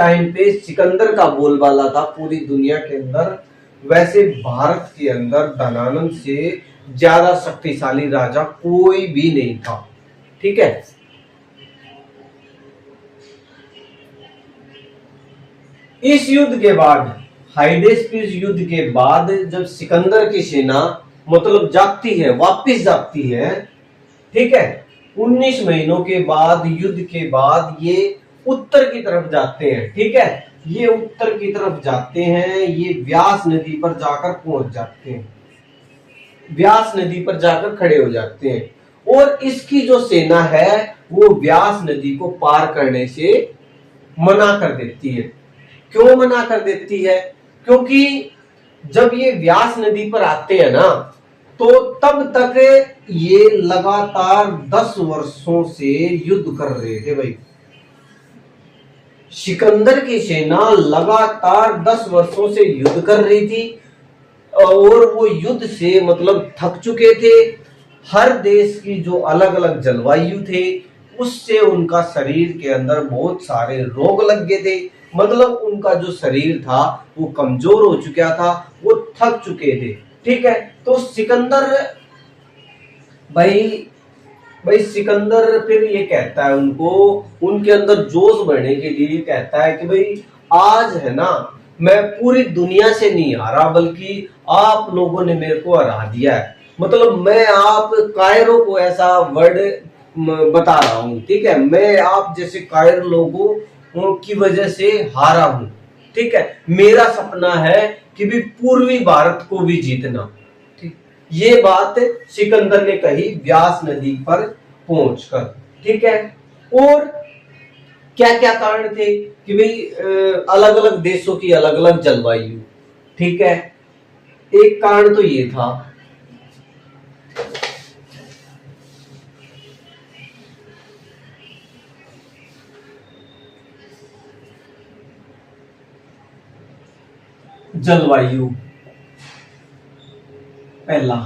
Time पे सिकंदर का बोलबाला था पूरी दुनिया के अंदर, वैसे भारत के अंदर धनानंद से ज्यादा शक्तिशाली राजा कोई भी नहीं था। ठीक है। इस युद्ध के बाद, हाइडेस्पिस युद्ध के बाद, जब सिकंदर की सेना मतलब जाती है, वापस जाती है, ठीक है, 19 महीनों के बाद, युद्ध के बाद ये उत्तर की तरफ जाते हैं। ठीक है, ये उत्तर की तरफ जाते हैं, ये व्यास नदी पर जाकर पहुंच जाते हैं, व्यास नदी पर जाकर खड़े हो जाते हैं। और इसकी जो सेना है वो व्यास नदी को पार करने से मना कर देती है। क्यों मना कर देती है? क्योंकि जब ये व्यास नदी पर आते हैं ना, तो तब तक ये लगातार 10 वर्षों से युद्ध कर रहे थे भाई। सिकंदर की सेना लगातार 10 वर्षों से युद्ध कर रही थी और वो युद्ध से मतलब थक चुके थे। हर देश की जो अलग अलग जलवायु थे उससे उनका शरीर के अंदर बहुत सारे रोग लग गए थे। मतलब उनका जो शरीर था वो कमजोर हो चुका था, वो थक चुके थे। ठीक है, तो सिकंदर भाई सिकंदर फिर ये कहता है उनको, उनके अंदर जोश बढ़ने के लिए कहता है कि भाई आज है ना, मैं पूरी दुनिया से नहीं हारा बल्कि आप लोगों ने मेरे को हरा दिया है। मतलब मैं आप कायरों को ऐसा वर्ड बता रहा हूं। ठीक है, मैं आप जैसे कायर लोगों की वजह से हारा हूं। ठीक है, मेरा सपना है कि भी पूर्वी भारत को भी जीतना। ठीक, ये बात सिकंदर ने कही व्यास नदी पर पहुंचकर। ठीक है, और क्या क्या कारण थे कि भाई अलग अलग देशों की अलग अलग जलवायु। ठीक है, एक कारण तो ये था। जलवायु पहला।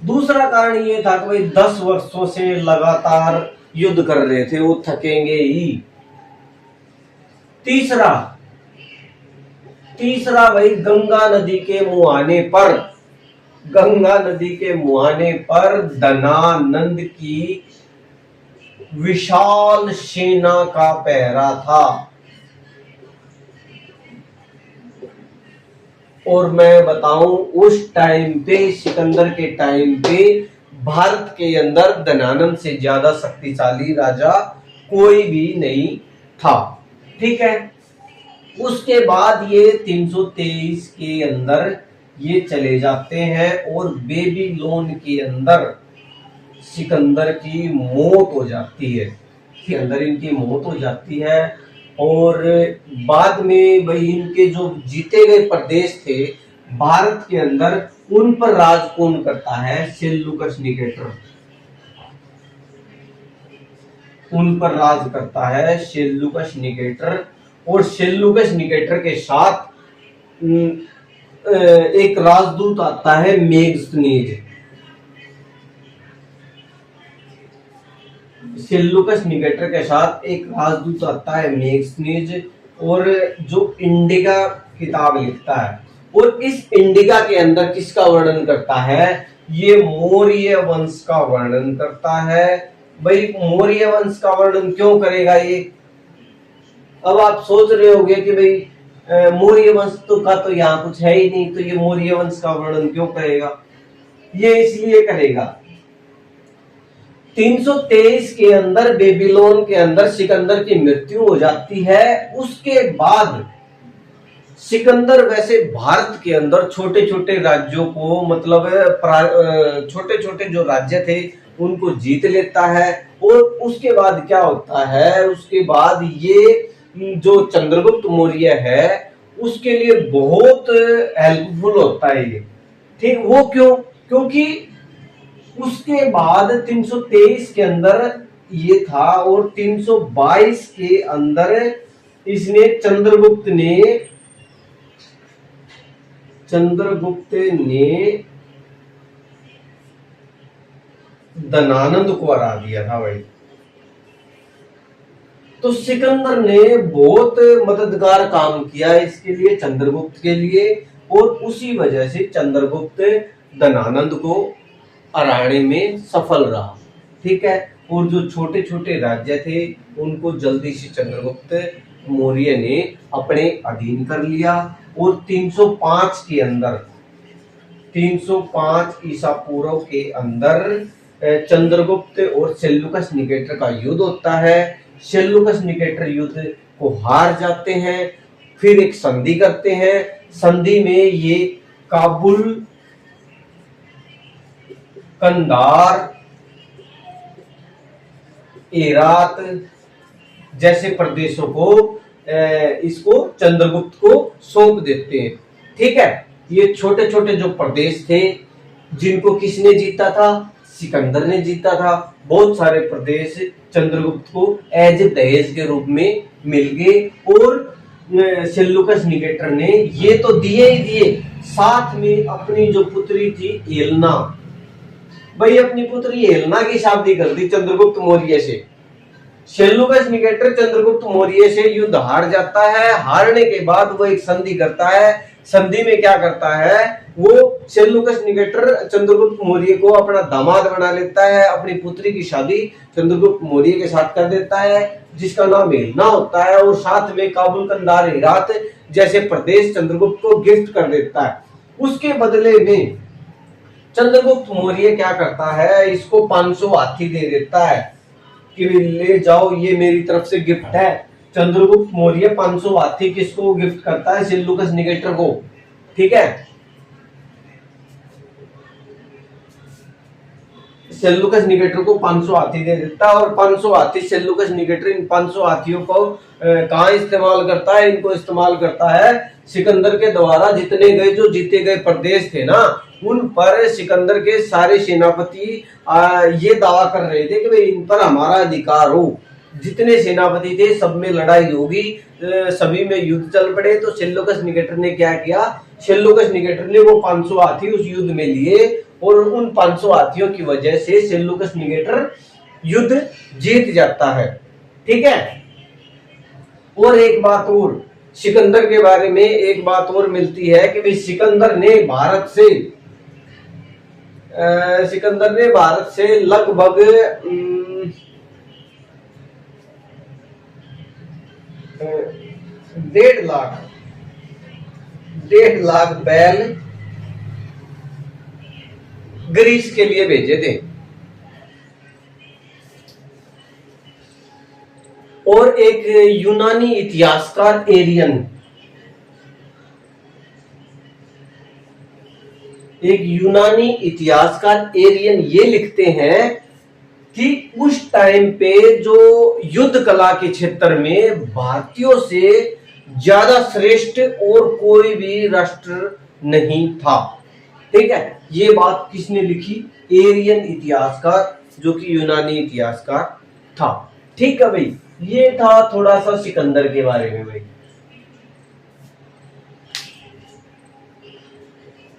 दूसरा कारण ये था कि भाई 10 वर्षों से लगातार युद्ध कर रहे थे, वो थकेंगे ही। तीसरा भाई गंगा नदी के मुहाने पर, गंगा नदी के मुहाने पर धनानंद की विशाल सेना का पहरा था। और मैं बताऊं उस टाइम पे, सिकंदर के टाइम पे भारत के अंदर धनानंद से ज्यादा शक्तिशाली राजा कोई भी नहीं था। ठीक है, उसके बाद ये 323 के अंदर ये चले जाते हैं और बेबीलोन के अंदर सिकंदर की मौत हो जाती है। अंदर इनकी मौत हो जाती है। और बाद में भाई इनके जो जीते गए प्रदेश थे भारत के अंदर, उन पर राज कौन करता है? Seleucus Nicator. उन पर राज करता है सेल्यूकस निकेटर। और सेल्यूकस निकेटर के साथ एक राजदूत आता है मेगस्थनीज। सेल्यूकस निकेटर के साथ एक राजदूत आता है मेगस्थनीज, और जो इंडिका किताब लिखता है। और इस इंडिका के अंदर किसका वर्णन करता है? ये मौर्य वंश का वर्णन करता है। भाई मौर्य वंश का वर्णन क्यों करेगा ये? अब आप सोच रहे होंगे कि भाई मौर्य वंश का तो यहाँ कुछ है ही नहीं, तो ये मौर्य वंश का वर्णन क्यों करेगा? ये इसलिए करेगा, 323 के अंदर बेबीलोन के अंदर सिकंदर की मृत्यु हो जाती है। उसके बाद सिकंदर वैसे भारत के अंदर छोटे छोटे राज्यों को, मतलब छोटे छोटे जो राज्य थे उनको जीत लेता है। और उसके बाद क्या होता है? उसके बाद ये जो चंद्रगुप्त मौर्य है उसके लिए बहुत हेल्पफुल होता है ये। ठीक, वो क्यों? क्योंकि उसके बाद 323 के अंदर ये था और 322 के अंदर इसने चंद्रगुप्त ने धनानंद को हरा दिया था भाई। तो सिकंदर ने बहुत मददगार काम किया इसके लिए, चंद्रगुप्त के लिए, और उसी वजह से चंद्रगुप्त धनानंद को हराने में सफल रहा। ठीक है, और जो छोटे छोटे राज्य थे उनको जल्दी से चंद्रगुप्त मौर्य ने अपने अधीन कर लिया, और 305 के अंदर, 305 ईसा पूर्व के अंदर चंद्रगुप्त और सेल्यूकस निकेटर का युद्ध होता है। सेल्यूकस निकेटर युद्ध को हार जाते हैं, फिर एक संधि करते हैं। संधि में ये काबुल, कंधार, हेरात जैसे प्रदेशों को इसको चंद्रगुप्त को सौंप देते हैं। ठीक है, ये छोटे छोटे जो प्रदेश थे जिनको किसने जीता था? सिकंदर ने जीता था। बहुत सारे प्रदेश चंद्रगुप्त को एज दहेज के रूप में मिल गए, और सेल्यूकस निकेटर ने ये तो दिए ही दिए, साथ में अपनी जो पुत्री थी एलना, भाई अपनी पुत्री एलना की शादी कर दी चंद्रगुप्त मौर्य से। सेल्यूकस निकेटर चंद्रगुप्त मौर्य से युद्ध हार जाता है। हारने के बाद वो एक संधि करता है। संधि में क्या करता है? वो सेल्यूकस निकेटर चंद्रगुप्त मौर्य को अपना दामाद बना लेता है, अपनी पुत्री की शादी चंद्रगुप्त मौर्य के साथ कर देता है, जिसका नाम एलना होता है, और साथ में काबुल, कंधार, हेरात जैसे प्रदेश चंद्रगुप्त को गिफ्ट कर देता है। उसके बदले में चंद्रगुप्त मौर्य क्या करता है? इसको 500 हाथी दे देता है कि ले जाओ, ये मेरी तरफ से गिफ्ट है। चंद्रगुप्त मौर्य 500 हाथी किसको गिफ्ट करता है? सेल्यूकस निकेटर को। ठीक है, सेल्यूकस निकेटर को 500 हाथी दे देता है, और 500 हाथी सेल्यूकस निकेटर इन 500 हाथियों को कहाँ इस्तेमाल करता है? इनको इस्तेमाल करता है सिकंदर के द्वारा जितने गए, जो जीते गए प्रदेश थे ना, उन पर सिकंदर के सारे सेनापति ये दावा कर रहे थे कि भाई इन पर हमारा अधिकार हो। जितने सेनापति थे सब में लड़ाई होगी, सभी में युद्ध चल पड़े। तो सेल्यूकस निकेटर ने क्या किया? सेल्यूकस निकेटर ने वो 500 हाथी उस युद्ध में लिए, और उन 500 हाथियों की वजह से सेल्यूकस निकेटर युद्ध जीत जाता है। ठीक है, और एक बात और सिकंदर के बारे में एक बात और मिलती है कि भाई सिकंदर ने भारत से लगभग 1.5 लाख बैल ग्रीस के लिए भेजे थे, और एक यूनानी इतिहासकार एरियन ये लिखते हैं कि उस टाइम पे जो युद्ध कला के क्षेत्र में भारतीयों से ज्यादा श्रेष्ठ और कोई भी राष्ट्र नहीं था। ठीक है, ये बात किसने लिखी? एरियन इतिहासकार, जो कि यूनानी इतिहासकार था। ठीक है भाई, ये था थोड़ा सा सिकंदर के बारे में। भाई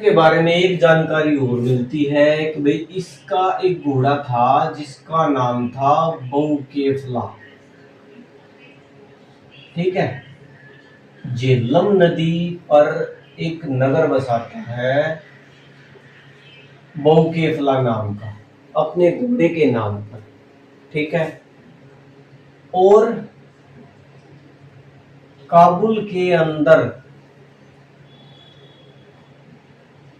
के बारे में एक जानकारी और मिलती है कि भाई इसका एक घोड़ा था जिसका नाम था बहुकेफला। ठीक है, झेलम नदी पर एक नगर बसाता है बहुकेफला नाम का, अपने घोड़े के नाम पर। ठीक है, और काबुल के अंदर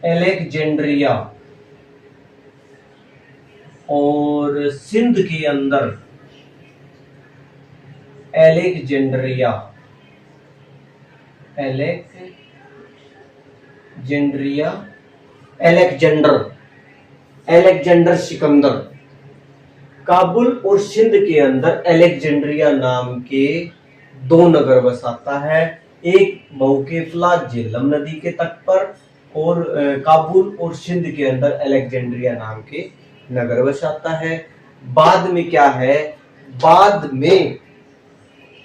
अलेक्जेंड्रिया और सिंध के अंदर अलेक्जेंडर सिकंदर। काबुल और सिंध के अंदर अलेक्जेंड्रिया नाम के 2 नगर बसाता है, एक बहुकेफला झेलम नदी के तट पर, और काबुल और सिंध के अंदर अलेक्जेंड्रिया नाम के नगर बसाता है। बाद में क्या है? बाद में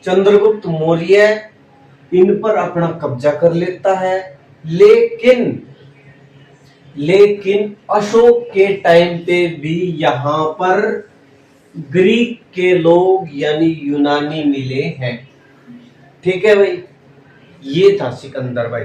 चंद्रगुप्त मौर्य इन पर अपना कब्जा कर लेता है, लेकिन अशोक के टाइम पे भी यहाँ पर ग्रीक के लोग यानी यूनानी मिले हैं। ठीक है भाई, ये था सिकंदर भाई।